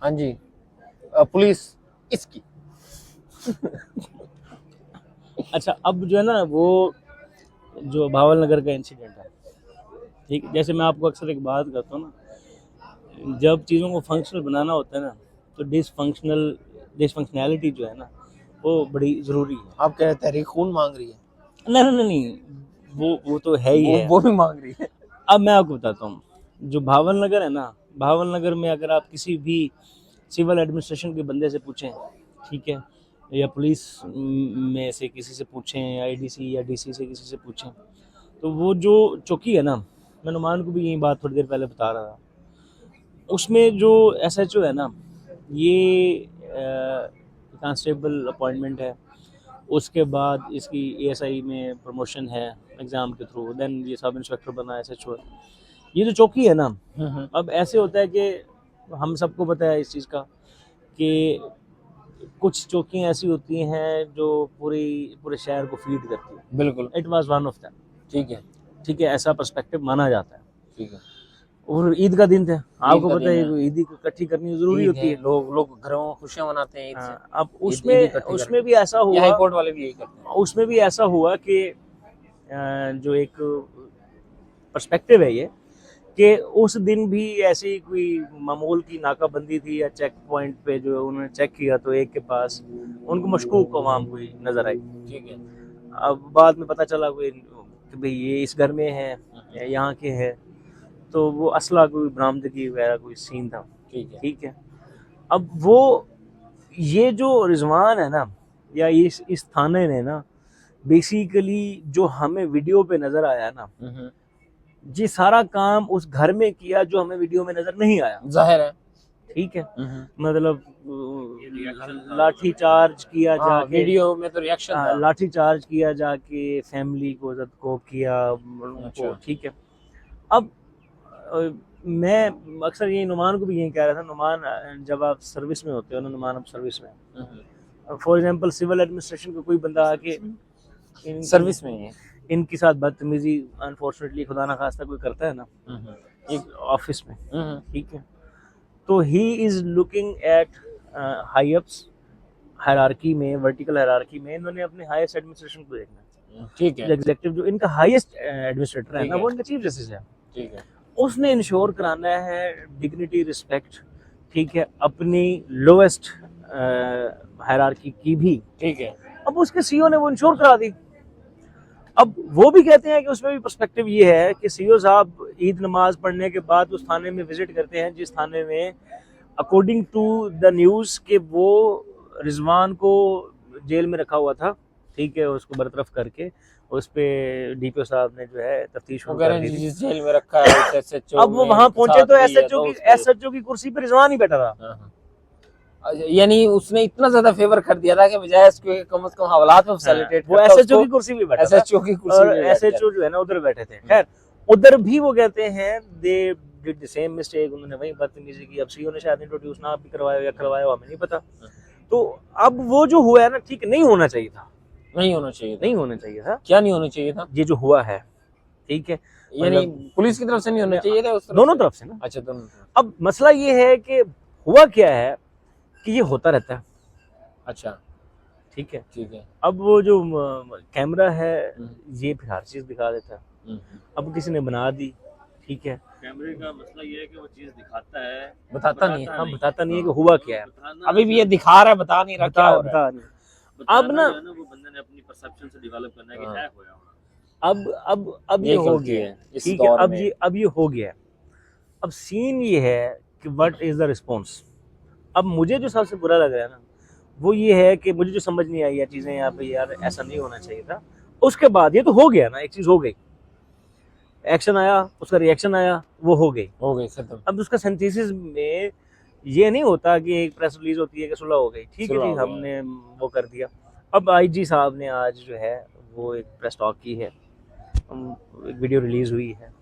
हाँ जी, पुलिस इसकी। अच्छा, अब जो है ना वो जो भावल नगर का इंसिडेंट है, ठीक, जैसे मैं आपको अक्सर एक बात करता हूँ ना, जब चीज़ों को फंक्शनल बनाना होता है ना, तो डिसफंक्शनैलिटी जो है ना वो बड़ी ज़रूरी है। आप कह रहे तहरीक खून मांग रही है? नहीं नहीं नहीं, वो तो है ही है। वो भी मांग रही है। अब मैं आपको बताता हूँ, जो भावल नगर है ना, भावल नगर में अगर आप किसी भी सिविल एडमिनिस्ट्रेशन के बंदे से पूछें, ठीक है, या पुलिस में से किसी से पूछें, या आईडीसी या डीसी से किसी से पूछें, तो वो जो चौकी है ना, मैं नुमान को भी यही बात थोड़ी देर पहले बता रहा था, उसमें जो एसएचओ है ना, ये कांस्टेबल अपॉइंटमेंट है, उसके बाद इसकी एएसआई में प्रमोशन है एग्ज़ाम के थ्रू, देन ये सब इंस्पेक्टर बना एसएचओ है। ये जो चौकी है ना, अब ऐसे होता है कि हम सबको पता है इस चीज़ का कि कुछ चौकियाँ ऐसी होती हैं जो पूरे शहर को फीड करती है। बिल्कुल, it was one of them. ठीक है, ऐसा पर्सपेक्टिव माना जाता है। ठीक है। और ईद का दिन था, आपको का पता है दिन ईद इकट्ठी करनी जरूरी होती है। लोग घरों में खुशियां मनाते हैं ईद से। हाँ, अब ईद उसमें भी ऐसा ये हुआ, हाई कोर्ट वाले भी यही करते हैं। उसमें भी ऐसा हुआ कि जो एक पर्सपेक्टिव है ये, कि उस दिन भी ऐसी कोई मामूल की नाकाबंदी थी या चेक पॉइंट पे जो उन्होंने चेक किया, तो एक के पास उनको मशकूक अवाम कोई नजर आई। ठीक है। अब बाद में पता चला कोई कि भाई ये इस घर में है या यहाँ के है, तो वो असला कोई बरामदगी वगैरह कोई सीन था। ठीक है। अब वो ये जो रिजवान है ना, या इस थाने ने ना, बेसिकली जो हमें वीडियो पे नजर आया ना, ये सारा काम उस घर में किया जो हमें वीडियो में नजर नहीं आया। जाहिर है। ठीक है, मतलब लाठी चार्ज किया जाके, वीडियो में तो रिएक्शन था। लाठी चार्ज किया जाके फैमिली को किया उनको। ठीक है। अब मैं अक्सर ये नुमान को भी यही कह रहा था, नुमान जब आप सर्विस में होते हो ना, नुमान अब सर्विस में, फॉर एग्जांपल सिविल एडमिनिस्ट्रेशन का कोई बंदा आके सर्विस में है, इनके साथ बदतमीजी अनफॉर्चुनेटली खुदा ना खास्ता कोई करता है ना एक ऑफिस में, ठीक है, तो he is looking at high ups hierarchy में, वर्टिकल हायरार्की में इन्होंने अपने हाईएस्ट एडमिनिस्ट्रेशन को देखना है। ठीक है, एग्जीक्यूटिव जो इनका हाईएस्ट एडमिनिस्ट्रेटर है ना, वो इनका चीफ जस्टिस है। ठीक है, उसने इंश्योर कराना है डिग्निटी, रिस्पेक्ट, ठीक है, अपनी लोएस्ट हायरार्की की भी। ठीक है, अब उसके सीईओ ने वो इंश्योर करा दी। अब वो भी कहते हैं कि उसमें भी पर्सपेक्टिव ये है कि सीईओ साहब ईद नमाज पढ़ने के बाद उस थाने में विजिट करते हैं जिस थाने में अकॉर्डिंग टू द न्यूज़ के वो रिजवान को जेल में रखा हुआ था। ठीक है, उसको बरतरफ करके उस पे डीपीओ साहब ने जो है तफ्तीश कर दी, जिस जेल में रखा है एसएचओ। अब वो वहां पहुंचे तो एसएचओ की कुर्सी पे रिजवान ही बैठा था। यानी उसने इतना ज्यादा फेवर कर दिया था कि बजाय इसके कम से कम हवालात में फैसिलिटेट वो एसएचओ की कुर्सी पे बैठा, एसएचओ की कुर्सी और एसएचओ जो है ना उधर बैठे थे। खैर, उधर भी वो कहते हैं they did the same mistake, उन्होंने वही बदतमीजी की। अब सीईओ ने शायद इंट्रोड्यूस ना भी करवाया या करवाया, हमें नहीं पता। तो अब वो जो हुआ है ना, ठीक नहीं होना चाहिए था, नहीं होना चाहिए था। क्या नहीं होना चाहिए था? ये जो हुआ है, ठीक है, यानी पुलिस की तरफ से नहीं होना चाहिए था, दोनों तरफ से ना। अच्छा, दोनों। अब मसला ये है कि हुआ क्या है कि ये होता रहता है। अच्छा, ठीक है। अब वो जो कैमरा है ये फिर हर चीज दिखा देता है। अब किसी ने बना दी, ठीक है, कैमरे का मसला ये है कि वो चीज दिखाता है, बताता नहीं है। बताता नहीं है कि हुआ क्या है। अभी भी ये दिखा रहा है, बता नहीं रहा क्या हो रहा है। अब ना वो बंदे ने अपनी परसेप्शन से डेवलप करना है कि क्या होया। अब ये हो गया है, ठीक है, अब ये हो गया है। अब सीन ये है कि व्हाट इज द रिस्पॉन्स। अब मुझे जो सबसे बुरा लग रहा है ना, वो ये है कि मुझे जो समझ नहीं आई है चीजें यहाँ पे, यार ऐसा नहीं होना चाहिए था। उसके बाद ये तो हो गया ना, एक चीज हो गई, एक्शन आया, उसका रिएक्शन आया, वो हो गई खत्म। अब उसका सिंथेसिस में ये नहीं होता कि एक प्रेस रिलीज होती है कि सुलह हो गई, ठीक है जी, हमने वो कर दिया। अब आईजी साहब ने आज जो है वो एक प्रेस टॉक की है, एक वीडियो रिलीज हुई है,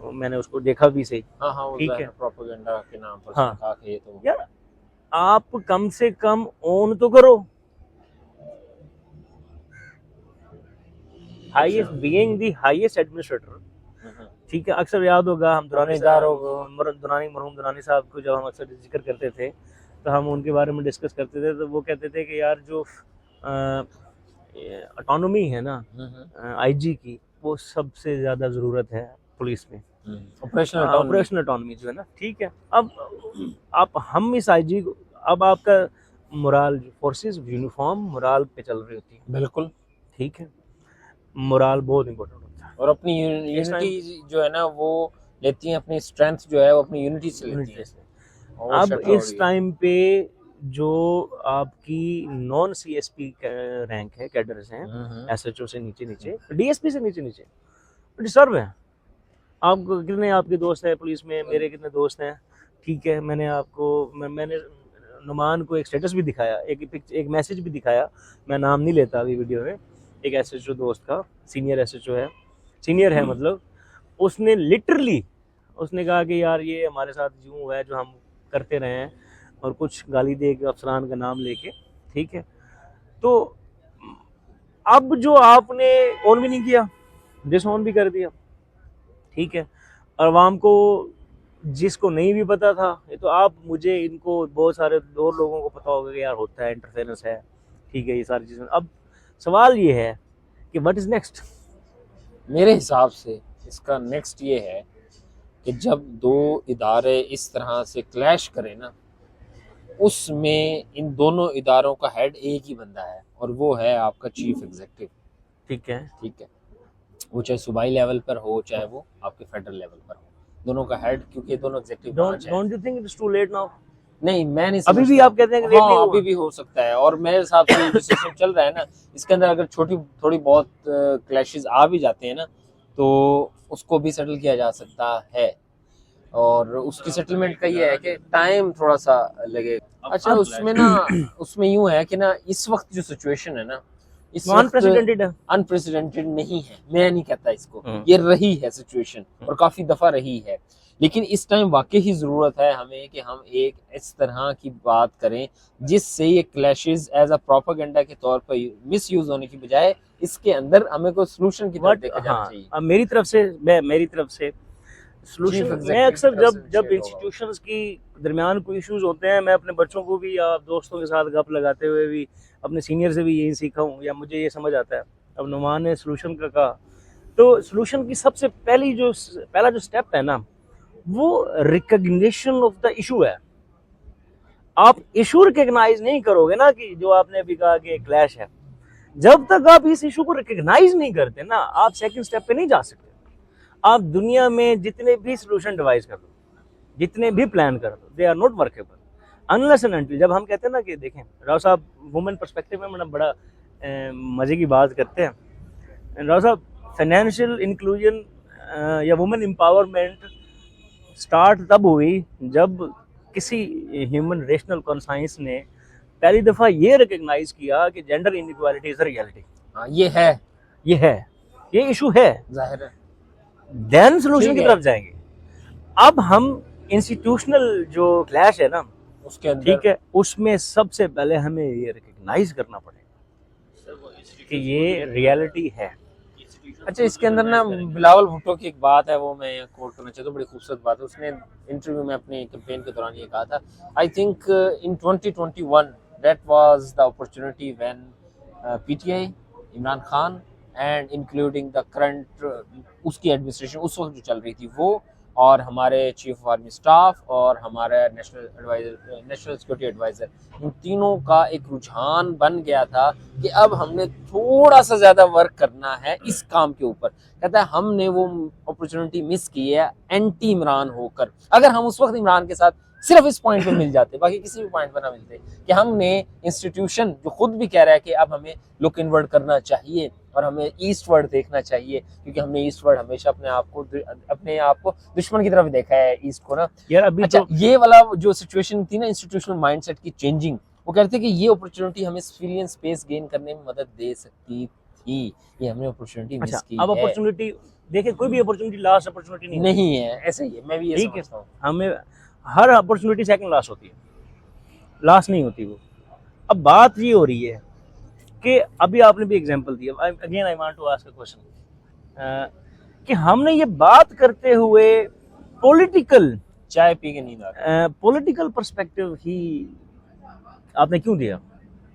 मैंने उसको देखा भी सही। ठीक है, प्रोपेगेंडा के नाम पर हाँ, ये तो यार आप कम से कम ओन तो करो। Highest being the highest administrator, ठीक है। अक्सर याद होगा हम थानेदारों मरहूम दुरानी साहब को जब हम अक्सर जिक्र करते थे तो हम उनके बारे में डिस्कस करते थे, तो वो कहते थे कि यार जो ऑटोनॉमी है ना आईजी की, वो सबसे ज़्यादा ज़रूरत है पुलिस में। ऑपरेशनल ऑटोनॉमी जो है ना, ठीक है। अब आप हम इस आईजी को, अब आपका मोराल, फोर्सेस यूनिफॉर्म मोराल पे चल रही होती है, बिल्कुल ठीक है। मोराल बहुत इंपॉर्टेंट होता है, और अपनी यूनिटी जो है ना वो लेती है, अपनी स्ट्रेंथ जो है वो अपनी यूनिटी से लेती है। और अब शटर हो इस रही है। टाइम पे जो आपकी नॉन सीएसपी रैंक है, कैडर्स हैं, एसएचओ से नीचे नीचे, डीएसपी से नीचे नीचे डिस्टर्ब है। आपको कितने आपके दोस्त हैं पुलिस में, मेरे कितने दोस्त हैं, ठीक है। मैंने नुमान को एक स्टेटस भी दिखाया, एक मैसेज भी दिखाया, मैं नाम नहीं लेता अभी वीडियो में, एक एसएचओ दोस्त का, सीनियर एसएचओ है, सीनियर है मतलब, उसने लिटरली उसने कहा कि यार ये हमारे साथ यूँ है जो हम करते रहे हैं, और कुछ गाली दे के अफसरान का नाम लेके, ठीक है। तो अब जो आपने ऑन भी नहीं किया, डिसऑन भी कर दिया, ठीक है। और अवाम को, जिसको नहीं भी पता था, ये तो आप, मुझे, इनको, बहुत सारे और लोगों को पता होगा कि यार होता है, इंटरफेरेंस है, ठीक है, ये सारी चीज़ें। अब सवाल ये है कि व्हाट इज़ नेक्स्ट। मेरे हिसाब से इसका नेक्स्ट ये है कि जब दो इदारे इस तरह से क्लैश करें ना, उसमें इन दोनों इदारों का हेड एक ही बंदा है, और वो है आपका चीफ एग्जीक्यूटिव, ठीक है, ठीक है। वो चाहे सूबाई लेवल पर हो, चाहे वो आपके फेडरल लेवल पर हो, दोनों का हेड, क्योंकि दोनों एग्जीक्यूटिव ब्रांच है। Don't you think it is too late now? नहीं, मैं नहीं अभी भी समझता। आप कहते हैं कि हाँ, अभी भी हो सकता है। और मेरे हिसाब से जो सिस्टम चल रहा है ना, इसके अंदर अगर थोड़ी बहुत क्लैशेस आ भी जाते हैं ना, तो उसको भी सेटल किया जा सकता है, और उसकी सेटलमेंट का ये है कि टाइम थोड़ा सा लगेगा। अच्छा, उसमें ना उसमें यूं है कि ना इस वक्त जो सिचुएशन है ना, इस वक्त अनप्रेसिडेंटेड है। अनप्रेसिडेंटेड नहीं है, मैं नहीं कहता इसको, ये रही है सिचुएशन, और काफी दफा रही है। लेकिन इस टाइम वाकई ही जरूरत है हमें कि हम एक इस तरह की बात करें जिससे ये क्लैशेस एज अ प्रोपेगेंडा के तौर पर मिस यूज होने की बजाय इसके अंदर हमें कोई सोल्यूशन की तरफ देखा जाना चाहिए। अब मेरी तरफ से सोल्यूशन, मैं अक्सर जब इंस्टीट्यूशंस की दरमियान कोई इश्यूज होते हैं, मैं अपने बच्चों को भी या दोस्तों के साथ गप लगाते हुए भी, अपने सीनियर से भी यही सीखा हूँ, या मुझे ये समझ आता है। अब नुमान ने सोल्यूशन का कहा, तो सोल्यूशन की सबसे पहला जो स्टेप है ना, वो रिकग्निशन ऑफ द इशू है। आप इशू रिकग्नाइज नहीं करोगे ना, कि जो आपने अभी कहा कि क्लैश है, जब तक आप इस इशू को रिकग्नाइज नहीं करते ना, आप सेकंड स्टेप पे नहीं जा सकते। आप दुनिया में जितने भी सोल्यूशन डिवाइस कर दो, जितने भी प्लान कर दो, they are not workable unless and until. जब हम कहते हैं ना कि देखें, राव साहब वुमेन पर्सपेक्टिव में बड़ा मजे की बात करते हैं। राव साहब, फाइनेंशियल इंक्लूजन या वुमेन एम्पावरमेंट स्टार्ट तब हुई जब किसी ह्यूमन रेशनल कॉन्साइंस ने पहली दफा ये रिकग्नाइज किया कि gender inequality is a reality. ये इशू है, जाहिर है। देन सोल्यूशन की तरफ जाएंगे। अब हम इंस्टीट्यूशनल जो क्लैश है ना उसके अंदर, ठीक है, उसमें सबसे पहले हमें ये रिकग्नाइज करना पड़ेगा कि ये रियलिटी है। अच्छा, इसके अंदर ना बिलावल भुट्टो की एक बात है, वो मैं कोट करना चाहता हूँ, बड़ी खूबसूरत बात है। उसने इंटरव्यू में अपनी कैंपेन के दौरान ये कहा था, I think in 2021 that was the opportunity when PTI, Imran Khan and including the current, उसकी एडमिनिस्ट्रेशन उस वक्त जो चल रही थी वो, और हमारे चीफ ऑफ आर्मी स्टाफ और हमारा नेशनल सिक्योरिटी एडवाइजर, इन तीनों का एक रुझान बन गया था कि अब हमने थोड़ा सा ज्यादा वर्क करना है इस काम के ऊपर। कहता है हमने वो अपॉर्चुनिटी मिस की है एंटी इमरान होकर। अगर हम उस वक्त इमरान के साथ सिर्फ इस पॉइंट पे मिल जाते, बाकी किसी भी पॉइंट पर ना मिलते, कि हमने इंस्टीट्यूशन जो खुद भी कह रहा है कि अब हमें लुक इनवर्ड करना चाहिए और हमें ईस्टवर्ड देखना चाहिए, क्योंकि हमने ईस्टवर्ड हमेशा अपने आप को दुश्मन की तरफ देखा है, ईस्ट को ना यार। अभी अच्छा, तो ये वाला जो सिचुएशन थी ना, इंस्टीट्यूशनल माइंडसेट की चेंजिंग, वो कहते कि ये अपॉर्चुनिटी हमें सिविलियन स्पेस गेन करने में मदद दे सकती थी, ये हमने अपॉर्चुनिटी मिस की अब है। अपॉर्चुनिटी देखिए, कोई भी अपॉर्चुनिटी लास्ट अपॉर्चुनिटी नहीं है, ऐसे ही है, मैं भी ये समझता हूँ। हमें हर अपॉर्चुनिटी सेकंड लास्ट होती है, लास्ट नहीं होती वो। अब बात ये हो रही है कि अभी आपने भी एग्जांपल दिया, again I want to ask a question. कि हमने ये बात करते हुए पॉलिटिकल चाय पी के नींद आ रही पॉलिटिकल पर्सपेक्टिव ही आपने क्यों दिया?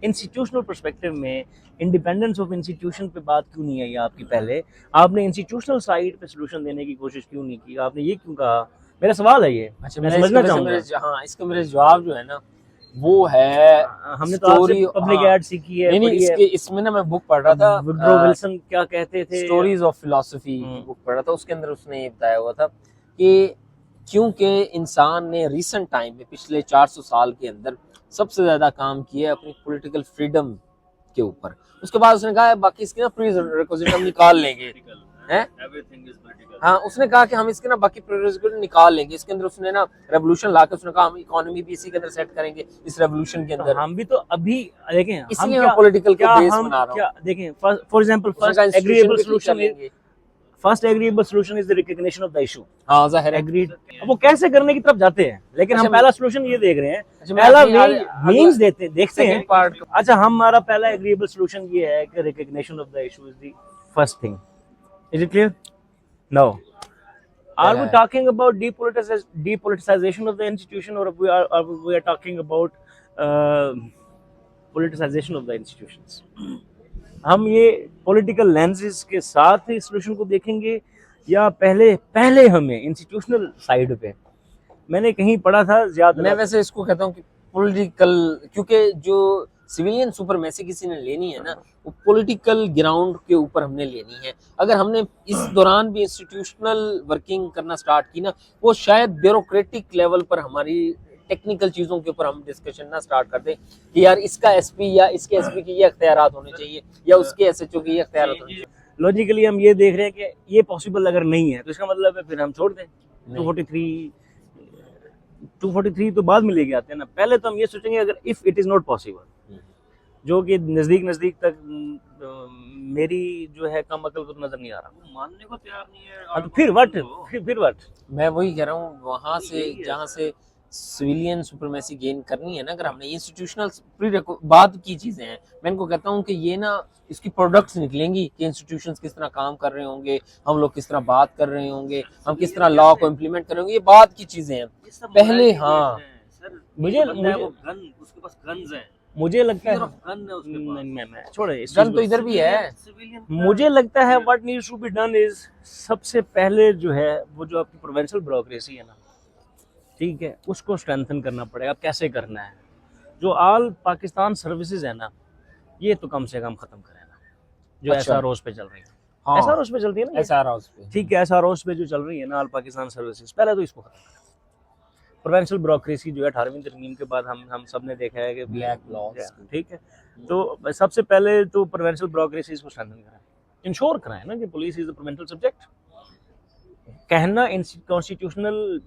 इंस्टीट्यूशनल पर्सपेक्टिव में इंडिपेंडेंस ऑफ इंस्टीट्यूशन पे बात क्यों नहीं आई आपकी? पहले आपने इंस्टीट्यूशनल साइड पे सोल्यूशन देने की कोशिश क्यों नहीं की? आपने ये क्यों कहा? मेरा सवाल है ये। अच्छा, मैं समझना चाहूंगा। हाँ, इसका मेरा जवाब जो है ना वो है, हमने तो आपसे पब्लिक एड सीखी है, नहीं नहीं, इसमें ना मैं बुक पढ़ रहा था, वुड्रो विल्सन क्या कहते थे, स्टोरीज ऑफ फिलॉसफी बुक पढ़ रहा था, उसके अंदर उसने ये बताया हुआ था कि क्योंकि इंसान ने रिसेंट टाइम में पिछले 400 साल के अंदर सबसे ज्यादा काम किया है अपनी पॉलिटिकल फ्रीडम के ऊपर। उसके बाद उसने कहा बाकी इसकी ना प्री रिक्विजिट हम निकाल लेंगे, हैं? Everything is political. हाँ, उसने कहा कि हम इसके ना बाकी प्री निकाल लेंगे। इसके अंदर उसने ना रेवोल्यूशन लाके उसने कहा हम इकोनॉमी भी इसी के अंदर सेट करेंगे, इस रेवोल्यूशन के अंदर। हम भी तो अभी देखें, इसलिए मैं पॉलिटिकल को बेस बना रहा हूँ। देखें, for example first agreeable solution is the recognition of the issue. हाँ, जाहिर है, एग्रीड। अब वो कैसे करने की तरफ जाते हैं, लेकिन हम अच्छा, पहला सॉल्यूशन ये देख रहे हैं, अच्छा, पहला मैं मींस देखते हैं। पार्ट अच्छा, हमारा पहला एग्रीएबल सॉल्यूशन ये है कि recognition of the issue is the first thing. Is it clear? No. Are we talking about depoliticization of the institution, or we are talking about politicization of the institutions? हम ये political lenses के साथ इस solution को देखेंगे या पहले हमें इंस्टीट्यूशनल साइड पे? मैंने कहीं पढ़ा था ज्यादा, मैं वैसे इसको कहता हूँ कि पॉलिटिकल, क्योंकि जो सिविलियन सुपरमेसी किसी ने लेनी है ना, वो पॉलिटिकल ग्राउंड के ऊपर हमने लेनी है। अगर हमने इस दौरान भी इंस्टीट्यूशनल वर्किंग करना स्टार्ट की ना, वो शायद ब्यूरोक्रेटिक लेवल पर हमारी टेक्निकल चीज़ों के ऊपर हम डिस्कशन ना स्टार्ट कर दें कि यार इसका एसपी या इसके एसपी के ये अख्तियारात होने चाहिए या उसके एसएचओ के ये अख्तियारात होने चाहिए। लॉजिकली हम ये देख रहे हैं कि ये पॉसिबल अगर नहीं है तो इसका मतलब है फिर हम छोड़ दें। 243 तो बाद में लेके आते हैं ना। पहले तो हम ये सोचेंगे अगर if it is not possible, जो कि नजदीक तक मेरी जो है कम अकल को तो नजर नहीं आ रहा, वो मानने को तैयार नहीं है। हाँ, तो फिर व्हाट? मैं वही कह रहा हूँ, वहां से जहाँ से सिविलियन सुपरमेसी गेन करनी है ना, अगर हमने इंस्टीट्यूशनल बाद की चीजें हैं, मैं इनको कहता हूँ कि ये ना इसकी प्रोडक्ट्स निकलेंगी कि इंस्टीट्यूशंस किस तरह काम कर रहे होंगे, हम लोग किस तरह बात कर रहे होंगे, हम किस तरह लॉ को इम्प्लीमेंट कर रहे होंगे, ये बाद की चीजें हैं। पहले हाँ, मुझे वो गन, उसके पास गन्स हैं, मुझे लगता है गन है उसके पास। मैं छोड़े, गन तो इधर भी है। मुझे लगता है what needs to be done is, सबसे पहले जो है वो जो आपकी प्रोविंशियल ब्यूरोक्रेसी है ना, ठीक है, उसको स्ट्रेंथन करना पड़ेगा। कैसे करना है? जो ऑल पाकिस्तान सर्विसेज है ना, ये तो कम से कम खत्म करें ना, जो अच्छा। एसआरओस पे चल रही है। हाँ, एसआरओस पे चलती है ना, एसआरओस पे, ठीक है, एसआरओस पे जो चल रही है ना ऑल पाकिस्तान सर्विसेज, पहले तो इसको खत्म करें। प्रोविंशियल ब्यूरोक्रेसी जो है 18वीं तरमीम के बाद हम सब ने देखा है कि ब्लैक लॉज, ठीक है, तो सबसे पहले तो प्रोविंशियल ब्यूरोक्रेसी को स्ट्रेंथन कराएं, इंश्योर कराएं ना कि police is the provincial subject. कहना कॉन्स्टिट्यूशनल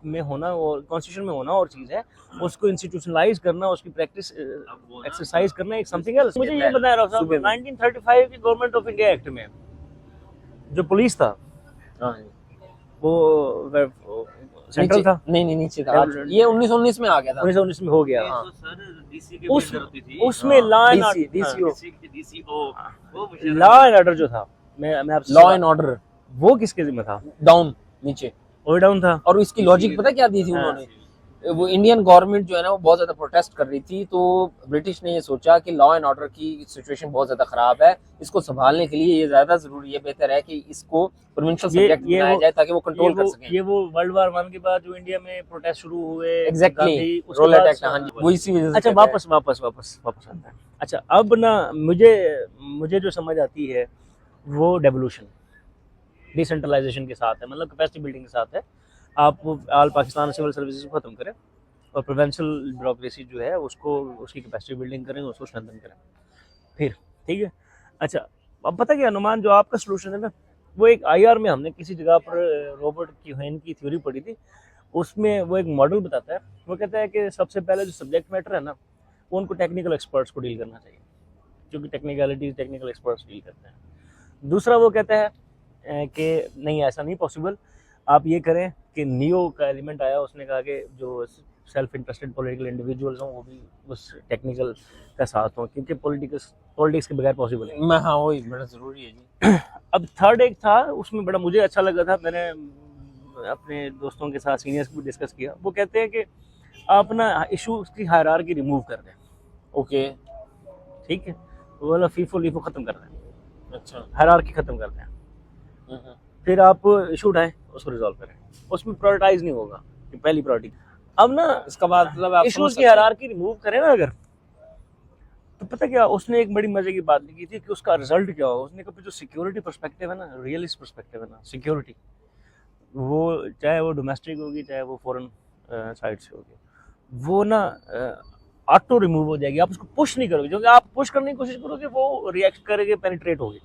में होना और कॉन्स्टिट्यूशन में होना और चीज है, उसको इंस्टीट्यूशनलाइज करना, उसकी प्रैक्टिस एक्सरसाइज करना एक समथिंग एल्स। मुझे ये बताया रहा था 1935 की गवर्नमेंट ऑफ इंडिया एक्ट में जो पुलिस था वो सेंट्रल था, नहीं नीचे था। ये 1919 में आ गया था, 1919 में हो गया। तो सर डीसी के उस अंदर होती थी, उसमें लॉ एंड डीसीओ वो लॉ एंड ऑर्डर जो था, मैं आपसे लॉ एंड ऑर्डर, वो किसके जिम्मे था? डाउन नीचे और डाउन था। और इसकी लॉजिक पता क्या दी थी उन्होंने? वो इंडियन गवर्नमेंट जो है ना वो बहुत ज्यादा प्रोटेस्ट कर रही थी, तो ब्रिटिश ने ये सोचा कि लॉ एंड ऑर्डर की सिचुएशन बहुत ज्यादा खराब है, इसको संभालने के लिए ये ज्यादा जरूरी है, बेहतर है कि इसको प्रोविंशियल सब्जेक्ट बनाया जाए ताकि वो कंट्रोल कर सकें। ये वो वर्ल्ड वार 1 के बाद जो इंडिया में प्रोटेस्ट शुरू हुए, एग्जैक्टली, रोलेट एक्ट, हां जी, वो इसी वजह से। अच्छा, वापस आता है। अच्छा, अब ना मुझे जो समझ आती है वो डेवोल्यूशन, डिसेंट्रलाइजेशन के साथ है, मतलब कैपेसिटी बिल्डिंग के साथ है। आप ऑल पाकिस्तान सिविल सर्विसेज को खत्म करें और प्रोविंशियल ब्यूरोक्रेसी जो है उसको, उसकी कैपेसिटी बिल्डिंग करें, उसको स्ट्रेंथन करें, फिर ठीक है। अच्छा, अब पता क्या अनुमान, जो आपका सोल्यूशन है ना, वो एक आईआर में हमने किसी जगह पर रॉबर्ट क्यूहेन की थ्योरी पढ़ी थी, उसमें वो एक मॉडल बताता है। वो कहता है कि सबसे पहले जो सब्जेक्ट मैटर है ना, वो उनको टेक्निकल एक्सपर्ट्स को डील करना चाहिए, क्योंकि टेक्निकल एक्सपर्ट्स डील करते हैं। दूसरा वो कहता है कि नहीं, ऐसा नहीं पॉसिबल, आप ये करें कि नियो का एलिमेंट आया, उसने कहा कि जो सेल्फ इंटरेस्टेड पॉलिटिकल इंडिविजुअल्स हों वो भी उस टेक्निकल का साथ हों, क्योंकि पॉलिटिक्स के बगैर पॉसिबल है। हाँ, वही बड़ा जरूरी है जी। अब थर्ड एक था, उसमें बड़ा मुझे अच्छा लगा था, मैंने अपने दोस्तों के साथ सीनियर्स को भी डिस्कस किया। वो कहते हैं कि आप ना इशू की हायरार्की रिमूव कर दें, ओके, ठीक है, वो वाला फीफो लीफो खत्म कर दें, अच्छा, हायरार्की खत्म कर दें, हम्म, फिर आप इशू उठाएं, उसको रिजॉल्व करें, उसमें प्रायोरिटाइज नहीं होगा कि पहली प्रायोरिटी। अब ना इसका मतलब आप समझ इशूज सकते की हैं। हायरार्की रिमूव करें ना अगर, तो पता क्या उसने एक बड़ी मजे की बात लिखी थी कि उसका रिजल्ट क्या होगा। उसने कहा जो सिक्योरिटी पर्सपेक्टिव है ना, रियलिस्ट पर्सपेक्टिव है ना, सिक्योरिटी, वो चाहे वो डोमेस्टिक होगी चाहे वो फॉरेन साइड से होगी, वो ना ऑटो रिमूव हो जाएगी। आप उसको पुश नहीं करोगे, क्योंकि आप पुश करने की कोशिश करोगे वो रिएक्ट करेंगे, पेनिट्रेट होगी।